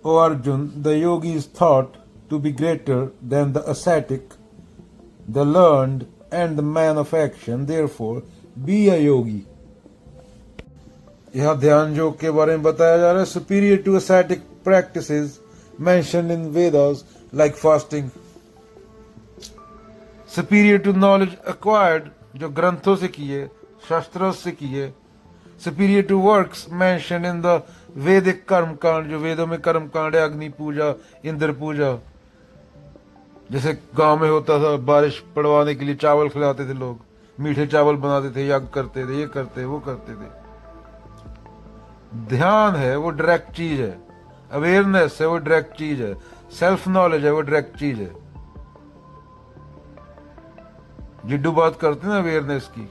O Arjun, the yogi is thought to be greater than the ascetic, the learned, and the man of action. Therefore, be a yogi. यहाँ ध्यान योग के बारे में बताया जा रहा है. Superior to ascetic practices mentioned in Vedas like fasting. Superior to knowledge acquired, जो ग्रंथों से किए, शास्त्रों से किए. Superior to works mentioned in the Vedic कर्म कांड, जो वेदों में कर्म कांड है, अग्नि पूजा, इंद्र पूजा. जैसे गांव में होता था, बारिश पड़वाने के लिए चावल खिलाते थे लोग, मीठे चावल बनाते थे, यज्ञ करते थे, ये करते वो करते थे. ध्यान है वो डायरेक्ट चीज है, अवेयरनेस है वो डायरेक्ट चीज है, सेल्फ नॉलेज है वो डायरेक्ट चीज है. जिड्डू बात करते हैं ना अवेयरनेस की,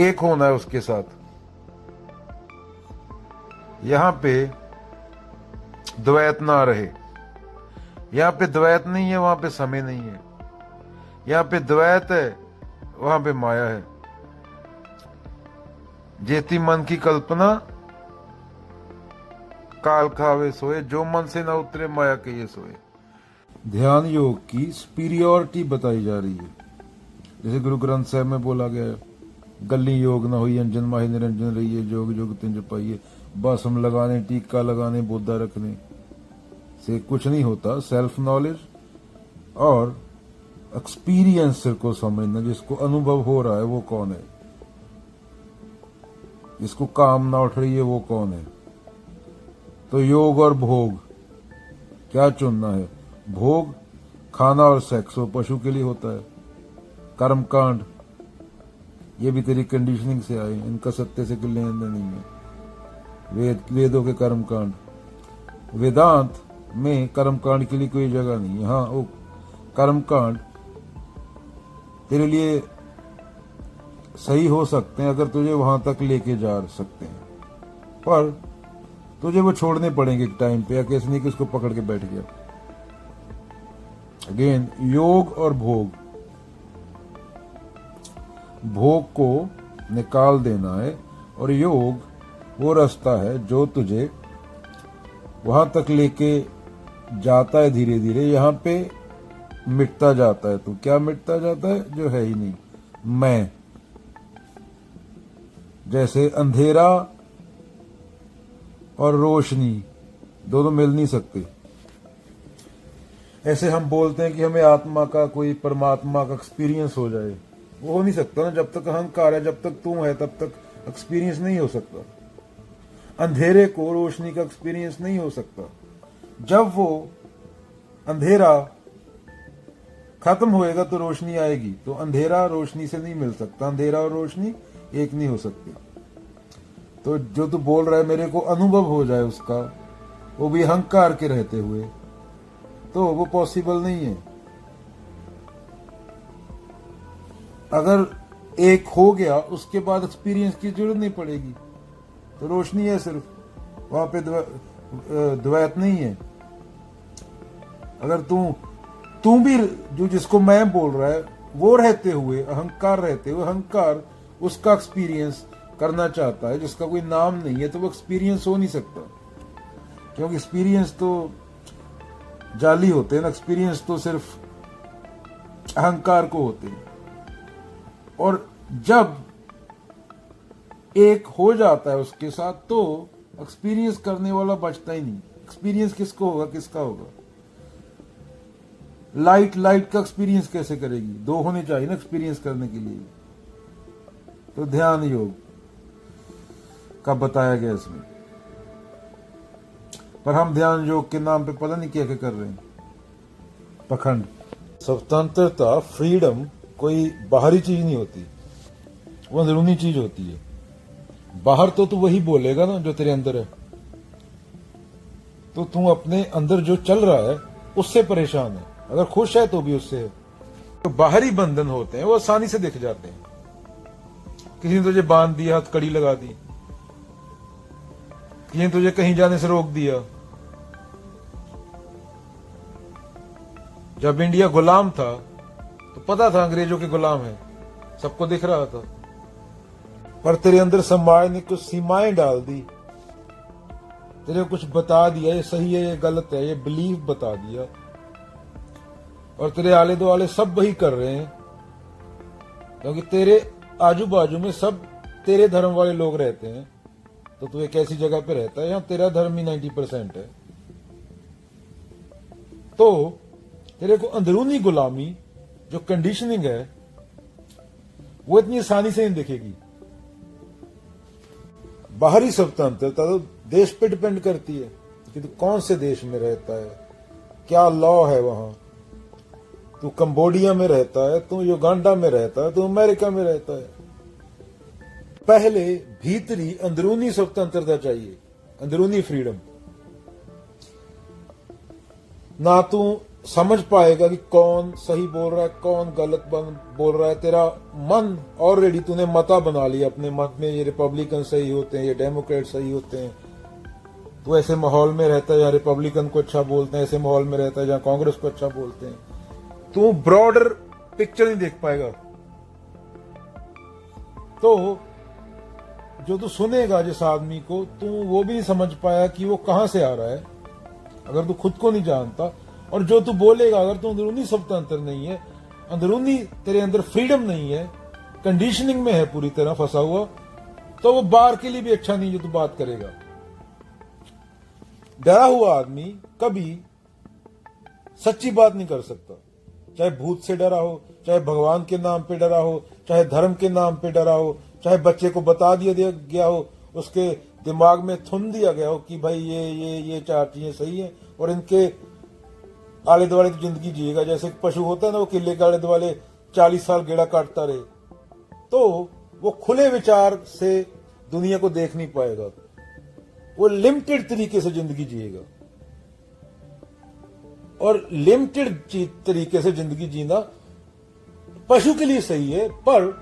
एक होना है उसके साथ. यहां पे द्वैत ना रहे. यहां पे द्वैत नहीं है, वहां पे समय नहीं है. यहां पे द्वैत है, वहां पे माया है. जेती मन की कल्पना काल खावे सोए, जो मन से ना उतरे माया के ये सोए. ध्यान योग की सुपीरियोरिटी बताई जा रही है. जैसे गुरु ग्रंथ साहब में बोला गया है, गली योग न हुई अंजन माही निरंजन रहिए, जोग जोग तिंज पाइए. बासम लगाने, टीका लगाने, बोधा रखने से कुछ नहीं होता. सेल्फ नॉलेज और एक्सपीरियंस को समझना, जिसको अनुभव हो रहा है वो कौन है, जिसको काम ना उठ रही है वो कौन है. तो योग और भोग क्या चुनना है. भोग खाना और सेक्स, वो पशु के लिए होता है. कर्म कांड ये भी तेरी कंडीशनिंग से आए, इनका सत्य से लेन देन नहीं है. वेदों के कर्म कांड, वेदांत में कर्म कांड के लिए कोई जगह नहीं है. हाँ, वो कर्म कांड तेरे लिए सही हो सकते हैं अगर तुझे वहां तक लेके जा सकते हैं, पर तुझे वो छोड़ने पड़ेंगे एक टाइम पे. या कैसे नहीं कि उसको पकड़ के बैठ गया. अगेन, योग और भोग, भोग को निकाल देना है, और योग वो रास्ता है जो तुझे वहां तक लेके जाता है धीरे धीरे. यहां पे मिटता जाता है. तो क्या मिटता जाता है, जो है ही नहीं, मैं. जैसे अंधेरा और रोशनी दोनों मिल नहीं सकते. ऐसे हम बोलते हैं कि हमें आत्मा का, कोई परमात्मा का एक्सपीरियंस हो जाए. वो हो नहीं सकता ना. जब तक अहंकार है, जब तक तू है, तब तक एक्सपीरियंस नहीं हो सकता. अंधेरे को रोशनी का एक्सपीरियंस नहीं हो सकता. जब वो अंधेरा खत्म होएगा तो रोशनी आएगी. तो अंधेरा रोशनी से नहीं मिल सकता. अंधेरा और रोशनी एक नहीं हो सकती. तो जो तू बोल रहा है मेरे को अनुभव हो जाए उसका, वो भी अहंकार के रहते हुए, तो वो पॉसिबल नहीं है. अगर एक हो गया उसके बाद एक्सपीरियंस की जरूरत नहीं पड़ेगी. तो रोशनी है सिर्फ, वहां पे द्वैत नहीं है. अगर तू भी जो जिसको मैं बोल रहा है वो रहते हुए, अहंकार रहते हुए, अहंकार उसका एक्सपीरियंस करना चाहता है जिसका कोई नाम नहीं है, तो वो एक्सपीरियंस हो नहीं सकता. क्योंकि एक्सपीरियंस तो जाली होते हैं ना. एक्सपीरियंस तो सिर्फ अहंकार को होते हैं. और जब एक हो जाता है उसके साथ, तो एक्सपीरियंस करने वाला बचता ही नहीं. एक्सपीरियंस किसको होगा, किसका होगा. लाइट का एक्सपीरियंस कैसे करेगी. दो होने चाहिए ना एक्सपीरियंस करने के लिए. तो ध्यान योग का बताया गया इसमें. पर हम ध्यान योग के नाम पे पता नहीं क्या क्या कर रहे हैं. पखंड. स्वतंत्रता, फ्रीडम कोई बाहरी चीज नहीं होती, वो अंदरूनी चीज होती है. बाहर तो तू वही बोलेगा ना जो तेरे अंदर है. तो तू अपने अंदर जो चल रहा है उससे परेशान है. अगर खुश है तो भी उससे है. तो बाहरी बंधन होते हैं वो आसानी से दिख जाते हैं. किसी ने तुझे बांध दिया, हथकड़ी लगा दी, किसी ने तुझे कहीं जाने से रोक दिया. जब इंडिया गुलाम था तो पता था अंग्रेजों के गुलाम है, सबको दिख रहा था. पर तेरे अंदर समाज ने कुछ सीमाएं डाल दी तेरे को कुछ बता दिया, ये सही है ये गलत है, ये बिलीफ बता दिया, और तेरे आले दुआले सब वही कर रहे हैं, क्योंकि तेरे आजू बाजू में सब तेरे धर्म वाले लोग रहते हैं, तो तू एक ऐसी जगह पे रहता है यहां तेरा धर्म ही 90% है, तो तेरे को अंदरूनी गुलामी जो कंडीशनिंग है वो इतनी आसानी से नहीं दिखेगी। बाहरी स्वतंत्रता तो देश पे डिपेंड करती है कि तू कौन से देश में रहता है, क्या लॉ है वहां, तू कंबोडिया में रहता है, तू युगांडा में रहता है, तू अमेरिका में रहता है। पहले भीतरी अंदरूनी स्वतंत्रता चाहिए, अंदरूनी फ्रीडम। ना तू समझ पाएगा कि कौन सही बोल रहा है कौन गलत बोल रहा है, तेरा मन ऑलरेडी तूने मता बना लिया अपने मत में, ये रिपब्लिकन सही होते हैं, ये डेमोक्रेट सही होते हैं। तो ऐसे माहौल में रहता है जहां रिपब्लिकन को अच्छा बोलते हैं, ऐसे माहौल में रहता है जहां कांग्रेस को अच्छा बोलते हैं। तू ब्रॉडर पिक्चर नहीं देख पाएगा। तो जो तू सुनेगा जिस आदमी को, तू वो भी नहीं समझ पाया कि वो कहां से आ रहा है अगर तू खुद को नहीं जानता। और जो तू बोलेगा, अगर तू अंदरूनी स्वतंत्र नहीं है, अंदरूनी तेरे अंदर फ्रीडम नहीं है, कंडीशनिंग में है पूरी तरह फंसा हुआ, तो वो बाहर के लिए भी अच्छा नहीं जो तू बात करेगा। डरा हुआ आदमी कभी सच्ची बात नहीं कर सकता, चाहे भूत से डरा हो, चाहे भगवान के नाम पे डरा हो, चाहे धर्म के नाम पे डरा हो, चाहे बच्चे को बता दिया गया हो, उसके दिमाग में थुन दिया गया हो कि भाई ये 4 चीजें सही है और इनके आले दुआले तो जिंदगी जिएगा। जैसे पशु होता है ना, वो किले के आले दुआले 40 साल गेड़ा काटता रहे, तो वो खुले विचार से दुनिया को देख नहीं पाएगा, वो लिमिटेड तरीके से जिंदगी जिएगा। और लिमिटेड तरीके से जिंदगी जीना पशु के लिए सही है, पर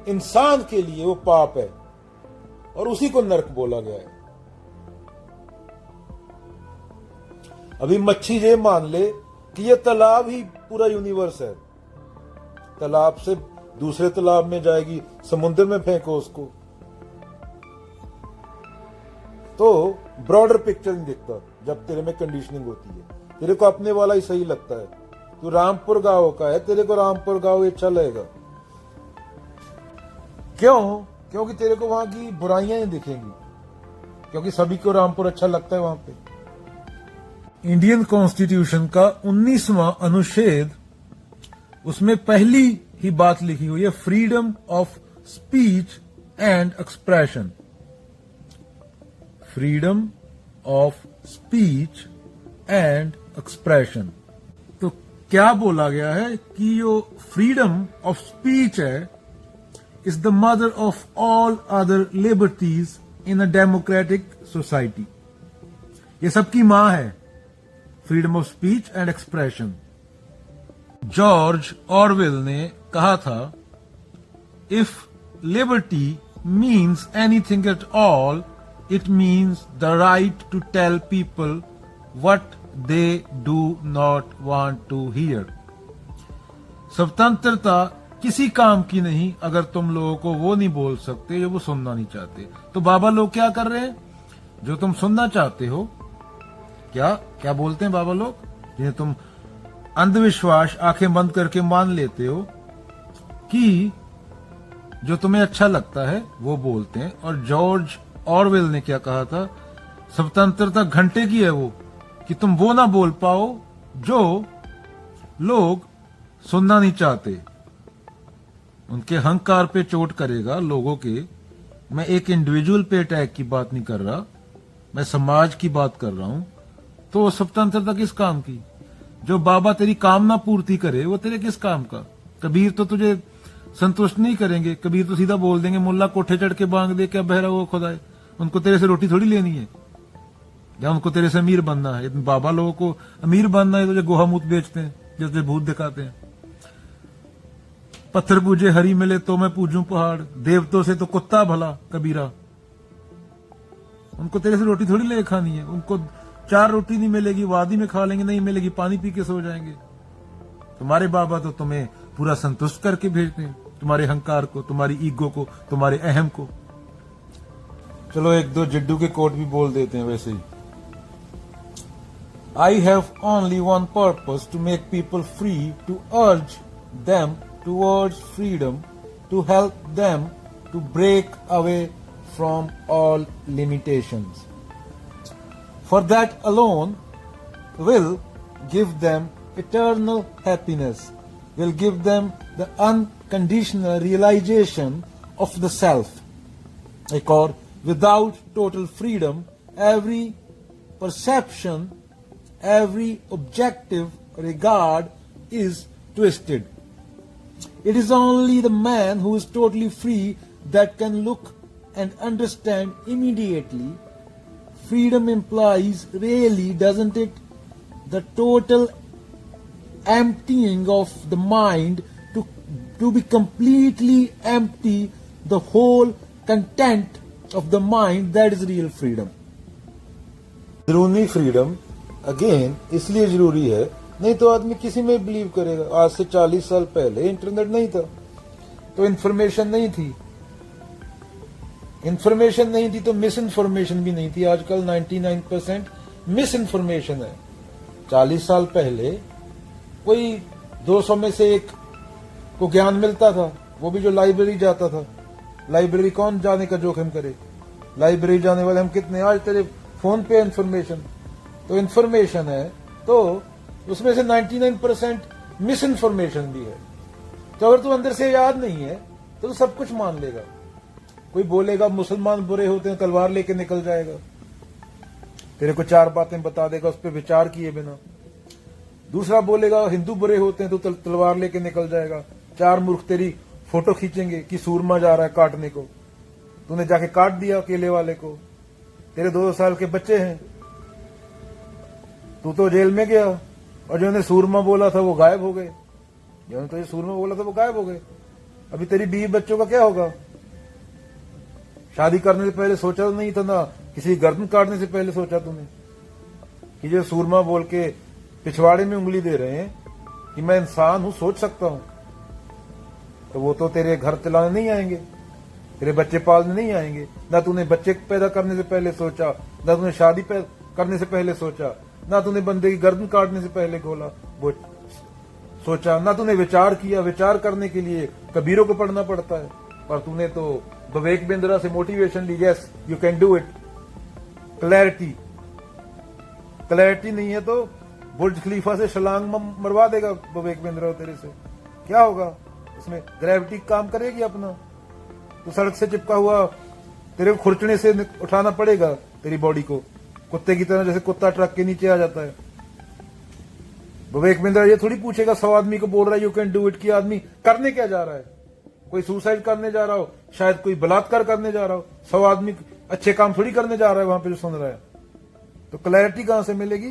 इंसान के लिए वो पाप है और उसी को नरक बोला गया है। अभी मच्छी ये मान ले कि ये तालाब ही पूरा यूनिवर्स है, तालाब से दूसरे तालाब में जाएगी, समुद्र में फेंको उसको, तो ब्रॉडर पिक्चर नहीं दिखता जब तेरे में कंडीशनिंग होती है। तेरे को अपने वाला ही सही लगता है, तू रामपुर गांव का है, तेरे को रामपुर गांव अच्छा लगेगा। क्यों? क्योंकि तेरे को वहां की बुराइयां नहीं दिखेंगी, क्योंकि सभी को रामपुर अच्छा लगता है वहां पे। इंडियन कॉन्स्टिट्यूशन का 19वां अनुच्छेद, उसमें पहली ही बात लिखी हुई है, freedom of speech and expression. Freedom of speech and expression. तो क्या बोला गया है कि जो फ्रीडम ऑफ स्पीच है is the mother of all other liberties in a democratic society. ये सबकी मां है, freedom of speech and expression. George Orwell ने कहा था, if liberty means anything at all, it means the right to tell people what they do not want to hear. स्वतंत्रता किसी काम की नहीं अगर तुम लोगों को वो नहीं बोल सकते जो वो सुनना नहीं चाहते। तो बाबा लोग क्या कर रहे हैं? जो तुम सुनना चाहते हो, क्या बोलते हैं बाबा लोग, जिन्हें तुम अंधविश्वास आंखें बंद करके मान लेते हो कि जो तुम्हें अच्छा लगता है वो बोलते हैं। और जॉर्ज ऑरवेल ने क्या कहा था, स्वतंत्रता घंटे की है वो, कि तुम वो ना बोल पाओ जो लोग सुनना नहीं चाहते। उनके अहंकार पे चोट करेगा लोगों के। मैं एक इंडिविजुअल पे अटैक की बात नहीं कर रहा, मैं समाज की बात कर रहा हूं। तो स्वतंत्रता किस काम की? जो बाबा तेरी कामना पूर्ति करे वो तेरे किस काम का? कबीर तो तुझे संतुष्ट नहीं करेंगे। कबीर तो सीधा बोल देंगे, मुल्ला कोठे चढ़ के बांग दे क्या बहरा वो खुदाए। उनको तेरे से रोटी थोड़ी लेनी है, या उनको तेरे से अमीर बनना है। बाबा लोगों को अमीर बनना है तो जो गोहा मूत बेचते हैं, जैसे भूत दिखाते हैं। पत्थर पूजे हरी मिले तो मैं पूजूं पहाड़, देवतों से तो कुत्ता भला कबीरा। उनको तेरे से रोटी थोड़ी ले खानी है। उनको 4 रोटी नहीं मिलेगी, वादी में खा लेंगे, नहीं मिलेगी पानी पी के सो जाएंगे। तुम्हारे बाबा तो तुम्हें पूरा संतुष्ट करके भेजते हैं, तुम्हारे अहंकार को, तुम्हारी ईगो को, तुम्हारे अहम को। चलो एक दो जिड्डू के कोट भी बोल देते हैं वैसे ही। I have only one purpose, to make people free, to urge them towards freedom, to help them to break away from all limitations. For that alone will give them eternal happiness, will give them the unconditional realization of the self. एक और, without total freedom, every perception, every objective regard is twisted. It is only the man who is totally free that can look and understand immediately. Freedom implies, really, doesn't it, the total emptying of the mind, to be completely empty, the whole content of the mind. That is real freedom. अंदरूनी freedom again इसलिए जरूरी है, नहीं तो आदमी किसी में believe करेगा। आज से 40 साल पहले इंटरनेट नहीं था तो इन्फॉर्मेशन नहीं थी, इन्फॉर्मेशन नहीं थी तो मिस इन्फॉर्मेशन भी नहीं थी। आजकल 99% मिस इन्फॉर्मेशन है। 40 साल पहले कोई 200 में से एक को ज्ञान मिलता था, वो भी जो लाइब्रेरी जाता था। लाइब्रेरी कौन जाने का जोखिम करे? लाइब्रेरी जाने वाले हम कितने? आज तेरे फोन पे इन्फॉर्मेशन, तो इन्फॉर्मेशन है तो उसमें से 99% मिस इन्फॉर्मेशन भी है। तो अगर तू अंदर से याद नहीं है तो सब कुछ मान लेगा। कोई बोलेगा मुसलमान बुरे होते हैं, तलवार लेके निकल जाएगा, तेरे को 4 बातें बता देगा उस पर विचार किए बिना। दूसरा बोलेगा हिंदू बुरे होते हैं तो तलवार लेके निकल जाएगा। 4 मूर्ख तेरी फोटो खींचेंगे कि सूरमा जा रहा है काटने को, तूने जाके काट दिया अकेले वाले को। तेरे 2 साल के बच्चे हैं, तू तो जेल में गया और जो ने सूरमा बोला था वो गायब हो गए। जो तो ये सूरमा बोला था वो गायब हो गए। अभी तेरी 20 बच्चों का क्या होगा? शादी करने से पहले सोचा तो नहीं था ना, किसी गर्दन काटने से पहले सोचा तूने कि जो सूरमा बोल के पिछवाड़े में उंगली दे रहे हैं कि मैं इंसान हूं, सोच सकता हूं, तो वो तो तेरे घर चलाने नहीं आएंगे, तेरे बच्चे पालने नहीं आएंगे। ना तूने बच्चे पैदा करने से पहले सोचा, ना तूने शादी करने से पहले सोचा, ना तूने बंदे की गर्दन काटने से पहले खोला वो सोचा, ना तूने विचार किया। विचार करने के लिए कबीरों को पढ़ना पड़ता है, पर तूने तो विवेक बिंद्रा से मोटिवेशन ली। Yes you can do it. Clarity नहीं है तो बुर्ज खलीफा से छलांग मरवा देगा विवेक बिंद्रा तेरे से। क्या होगा उसमें? ग्रेविटी काम करेगी अपना, तो सड़क से चिपका हुआ तेरे को खुरचने से उठाना पड़ेगा तेरी बॉडी को, कुत्ते की तरह, जैसे कुत्ता ट्रक के नीचे आ जाता है। विवेक बिंद्रा ये थोड़ी पूछेगा 100 आदमी को बोल रहा है यू कैन डू इट कि आदमी करने क्या जा रहा है। कोई सुसाइड करने जा रहा हो, शायद कोई बलात्कार करने जा रहा हो, 100 आदमी अच्छे काम थोड़ी करने जा रहा है वहां पे जो सुन रहा है। तो क्लैरिटी कहां से मिलेगी?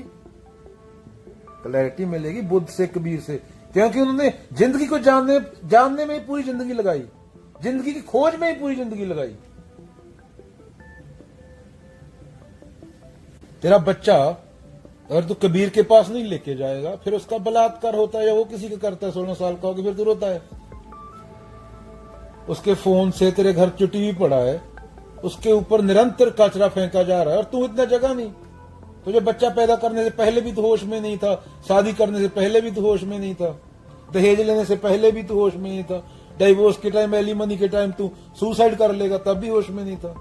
क्लैरिटी मिलेगी बुद्ध से, कबीर से, क्योंकि उन्होंने जिंदगी को जानने में ही पूरी जिंदगी लगाई, जिंदगी की खोज में ही पूरी जिंदगी लगाई। तेरा बच्चा अगर तू कबीर के पास नहीं लेके जाएगा, फिर उसका बलात्कार होता है या वो किसी का करता है 16 साल का होगा, फिर तू रोता है। उसके फोन से तेरे घर जो टीवी पड़ा है उसके ऊपर निरंतर कचरा फेंका जा रहा है और तू इतना जगह नहीं। तुझे बच्चा पैदा करने से पहले भी तो होश में नहीं था, शादी करने से पहले भी तो होश में नहीं था, दहेज लेने से पहले भी तो होश में नहीं था, डाइवोर्स के टाइम, एलिमनी के टाइम तू सुसाइड कर लेगा तब भी होश में नहीं था।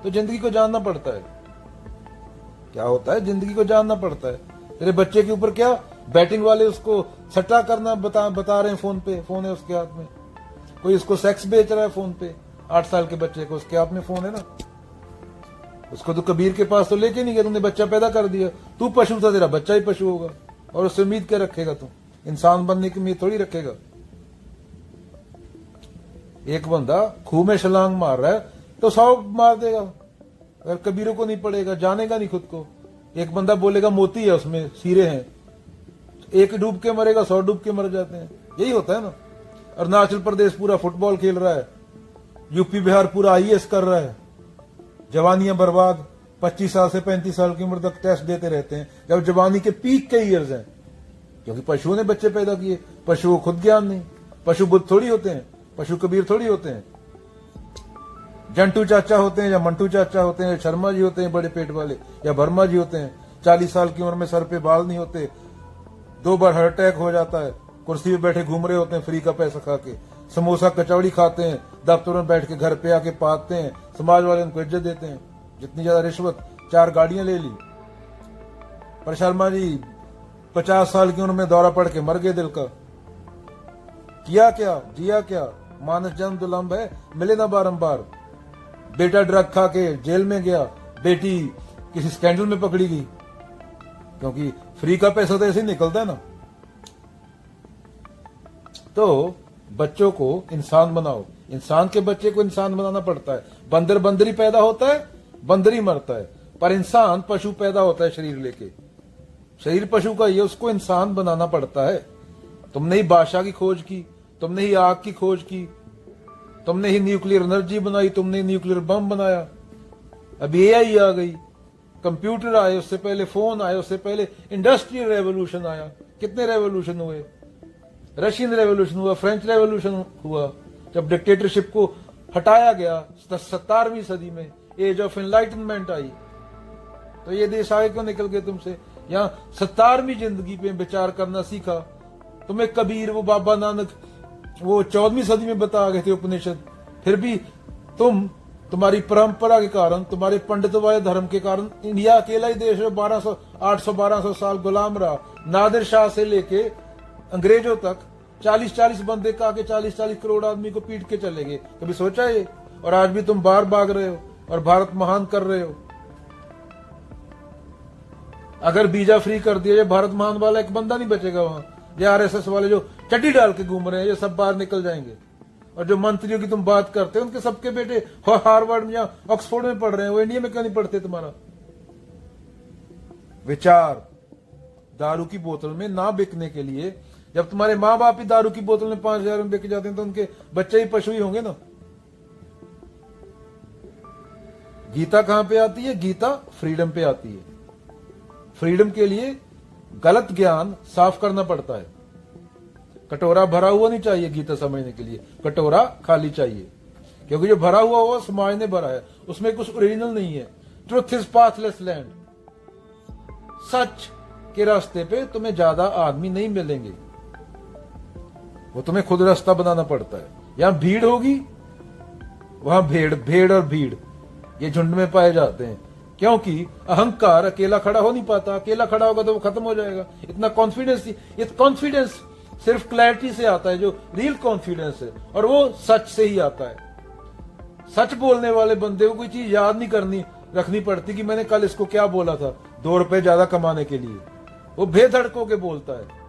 तो जिंदगी को जानना पड़ता है क्या होता है, जिंदगी को जानना पड़ता है। तेरे बच्चे के ऊपर क्या बैटिंग वाले उसको सट्टा करना बता रहे हैं, फोन पे, फोन है उसके हाथ में। कोई उसको सेक्स बेच रहा है फोन पे, 8 साल के बच्चे को, उसके हाथ में फोन है ना। उसको तो कबीर के पास तो लेके नहीं गया, तुमने बच्चा पैदा कर दिया। तू पशु था, तेरा बच्चा ही पशु होगा और उससे उम्मीद क्या रखेगा? तू इंसान बनने की उम्मीद थोड़ी रखेगा। एक बंदा खूह में छलांग मार रहा है तो 100 मार देगा, अगर कबीरों को नहीं पड़ेगा, जानेगा नहीं खुद को। एक बंदा बोलेगा मोती है उसमें हीरे हैं, एक डूब के मरेगा, 100 डूब के मर जाते हैं। यही होता है ना। अरुणाचल प्रदेश पूरा फुटबॉल खेल रहा है, यूपी बिहार पूरा IAS कर रहा है, जवानियां बर्बाद, 25 साल से 35 साल की उम्र तक टेस्ट देते रहते हैं, जब जवानी के पीक के ईयर्स हैं, क्योंकि पशुओं ने बच्चे पैदा किए। पशुओं को खुद ज्ञान नहीं, पशु बुद्ध थोड़ी होते हैं, पशु कबीर थोड़ी होते हैं। जंटू चाचा होते हैं या मंटू चाचा होते हैं, या शर्मा जी होते हैं बड़े पेट वाले, या वर्मा जी होते हैं, 40 साल की उम्र में सर पे बाल नहीं होते, 2 बार हार्ट अटैक हो जाता है, कुर्सी पे बैठे घूम रहे होते हैं फ्री का पैसा खा के, समोसा कचौड़ी खाते हैं, दफ्तर में बैठ के घर पे आके पाते हैं, समाज वाले उनको इज्जत देते हैं, जितनी ज्यादा रिश्वत, 4 गाड़ियां ले ली। पर शर्मा जी 50 साल की उम्र में दौरा पड़ के मर गए दिल का। किया क्या, जिया क्या, मानस जन्म दुलंभ है, मिले ना बारंबार। बेटा ड्रग खा के जेल में गया, बेटी किसी स्कैंडल में पकड़ी गई, क्योंकि फ्री का पैसा तो ऐसे ही निकलता है ना। तो बच्चों को इंसान बनाओ, इंसान के बच्चे को इंसान बनाना पड़ता है। बंदर बंदरी पैदा होता है, बंदर ही मरता है, पर इंसान पशु पैदा होता है शरीर लेके। शरीर पशु का ये, उसको इंसान बनाना पड़ता है। तुमने ही बादशाह की खोज की, तुमने ही आग की खोज की, तुमने ही न्यूक्लियर एनर्जी बनाई, तुमने ही न्यूक्लियर बम बनाया। अब एआई आ गई, कंप्यूटर आए, उससे पहले फोन आए, उससे पहले इंडस्ट्रियल रेवोल्यूशन आया। कितने रेवोल्यूशन हुए, रशियन रेवोल्यूशन हुआ, फ्रेंच रेवोल्यूशन हुआ, जब डिक्टेटरशिप को हटाया गया 17वीं सदी में, एज ऑफ एनलाइटनमेंट आई। तो ये देश आगे क्यों निकल गए तुमसे? यहाँ 17वीं जिंदगी पे विचार करना सीखा। तुम्हें कबीर, वो बाबा नानक, वो 14वीं सदी में बता गए थे उपनिषद। फिर भी तुम्हारी परंपरा के कारण, तुम्हारे पंडितवाय धर्म के कारण इंडिया अकेला ही देश है 800-1200 साल गुलाम रहा। नादिर शाह से लेके अंग्रेजों तक 40-40 बंदे का के 40-40 करोड़ आदमी को पीट के चले गए। कभी सोचा ये? और आज भी तुम बाहर भाग रहे हो और भारत महान कर रहे हो। अगर वीजा फ्री कर दिया जाए, भारत महान वाला एक बंदा नहीं बचेगा वहां। ये आरएसएस वाले जो चड्डी डाल के घूम रहे हैं, ये सब बाहर निकल जाएंगे। और जो मंत्रियों की तुम बात करते हो, उनके सबके बेटे हार्वर्ड में या ऑक्सफोर्ड में पढ़ रहे हैं, वो इंडिया में क्यों नहीं पढ़ते? तुम्हारा विचार दारू की बोतल में ना बिकने के लिए, जब तुम्हारे माँ बाप ही दारू की बोतल में 5,000 में बिक जाते हैं, तो उनके बच्चे ही पशु ही होंगे ना। गीता कहां पे आती है? गीता फ्रीडम पे आती है। फ्रीडम के लिए गलत ज्ञान साफ करना पड़ता है। कटोरा भरा हुआ नहीं चाहिए गीता समझने के लिए, कटोरा खाली चाहिए, क्योंकि जो भरा हुआ वो समाज ने भरा है, उसमें कुछ ओरिजिनल नहीं है। Truth is pathless land. सच के रास्ते पे तुम्हें ज्यादा आदमी नहीं मिलेंगे, वो तुम्हें खुद रास्ता बनाना पड़ता है। यहां भीड़ होगी, वहां भेड़ और भीड़ ये झुंड में पाए जाते हैं, क्योंकि अहंकार अकेला खड़ा हो नहीं पाता। अकेला खड़ा होगा तो वो खत्म हो जाएगा। इतना कॉन्फिडेंस, ये कॉन्फिडेंस सिर्फ क्लैरिटी से आता है, जो रियल कॉन्फिडेंस है, और वो सच से ही आता है। सच बोलने वाले बंदे को कोई चीज याद नहीं रखनी पड़ती कि मैंने कल इसको क्या बोला था 2 रुपए ज्यादा कमाने के लिए। वो बेधड़कों के बोलता है।